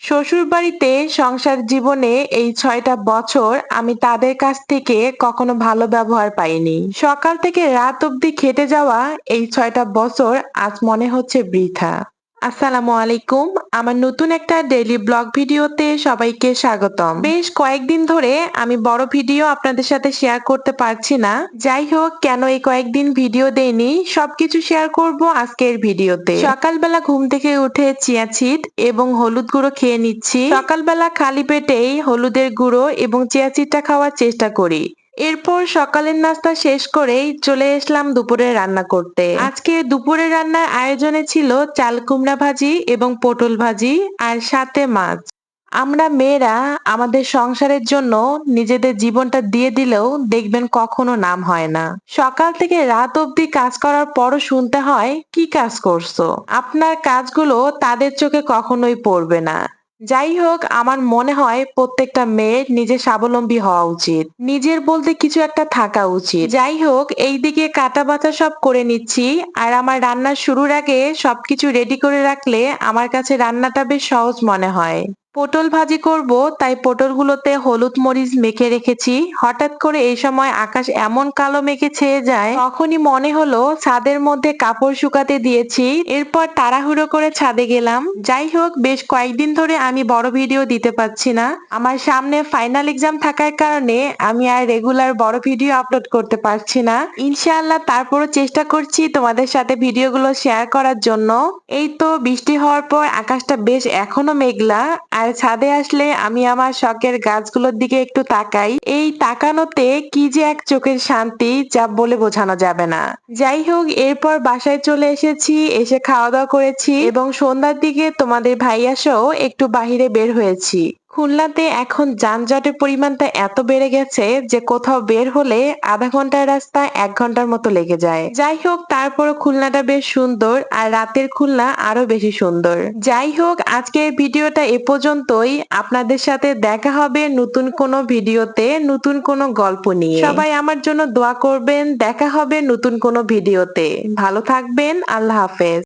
শ্বশুরবাড়িতে সংসার জীবনে এই ৬টা বছর আমি তাদের কাছ থেকে কখনো ভালো ব্যবহার পাইনি। সকাল থেকে রাত অবধি খেটে যাওয়া এই ৬টা বছর আজ মনে হচ্ছে বৃথা। আসসালামু আলাইকুম। আমার নতুন একটা ডেইলি ব্লগ ভিডিওতে সবাইকে স্বাগতম। বেশ কয়েকদিন ধরে আমি বড় ভিডিও আপনাদের সাথে শেয়ার করতে পারছি না। যাই হোক, কেন এই কয়েকদিন ভিডিও দেইনি সবকিছু শেয়ার করব আজকের ভিডিওতে। সকালবেলা ঘুম থেকে উঠে চিয়া সিড এবং হলুদ গুঁড়ো খেয়ে নিচ্ছি। সকালবেলা খালি পেটেই হলুদের গুঁড়ো এবং চিয়া সিডটা খাওয়ার চেষ্টা করি। এরপর সকালের নাস্তা শেষ করেই চলে আসলাম দুপুরে রান্না করতে। আজকে দুপুরের রান্নার আয়োজনে ছিল চাল কুমড়া ভাজি এবং পটল ভাজি আর সাথে মাছ। আমরা মেয়েরা আমাদের সংসারের জন্য নিজেদের জীবনটা দিয়ে দিলেও দেখবেন কখনো নাম হয় না। সকাল থেকে রাত অবধি কাজ করার পরও শুনতে হয়, কি কাজ করছো? আপনার কাজগুলো তাদের চোখে কখনোই পড়বে না। যাই হোক, আমার মনে হয় প্রত্যেকটা মেয়ের নিজে স্বাবলম্বী হওয়া উচিত। নিজের বলতে কিছু একটা থাকা উচিত। যাই হোক, এইদিকে কাটা বাছা সব করে নিচ্ছি। আর আমার রান্নার শুরুর আগে সবকিছু রেডি করে রাখলে আমার কাছে রান্নাটা বেশ সহজ মনে হয়। পটল ভাজি করব, তাই পটলগুলোতে হলুদ মরিচ মেখে রেখেছি। হঠাৎ করে এই সময় আকাশ এমন কালো মেঘে ছেয়ে যায়, তখনই মনে হলো ছাদের মধ্যে কাপড় শুকাতে দিয়েছি। এরপর তাড়াহুড়ো করে ছাদে গেলাম। যাই হোক, বেশ কয়েকদিন ধরে আমি বড় ভিডিও দিতে পারছি না। আমার সামনে ফাইনাল এক্সাম থাকার কারণে আমি আর রেগুলার বড় ভিডিও আপলোড করতে পারছি না। ইনশাআল্লাহ তারপরও চেষ্টা করছি তোমাদের সাথে ভিডিওগুলো শেয়ার করার জন্য। এই তো বৃষ্টি হওয়ার পর আকাশটা বেশ এখনো মেঘলা। আর ছাদে আসলে আমি আমার শখের গাছগুলোর দিকে একটু তাকাই। এই তাকানোতে কি যে এক চোখের শান্তি, যা বলে বোঝানো যাবে না। যাই হোক, এরপর বাসায় চলে এসেছি, এসে খাওয়া দাওয়া করেছি এবং সন্ধ্যার দিকে তোমাদের ভাইয়া সহ একটু বাহিরে বের হয়েছি। খুলনাতে এখন যানজটের পরিমাণটা এত বেড়ে গেছে যে কোথাও বের হলে আধা ঘন্টার রাস্তা ১ ঘন্টার মতো লেগে যায়। যাই হোক, তারপরও খুলনাটা বেশ সুন্দর আর রাতের খুলনা আরো বেশি সুন্দর। যাই হোক, আজকের ভিডিওটা এ পর্যন্তই। আপনাদের সাথে দেখা হবে নতুন কোনো ভিডিওতে, নতুন কোনো গল্প নিয়ে। সবাই আমার জন্য দোয়া করবেন। দেখা হবে নতুন কোনো ভিডিওতে। ভালো থাকবেন। আল্লাহ হাফেজ।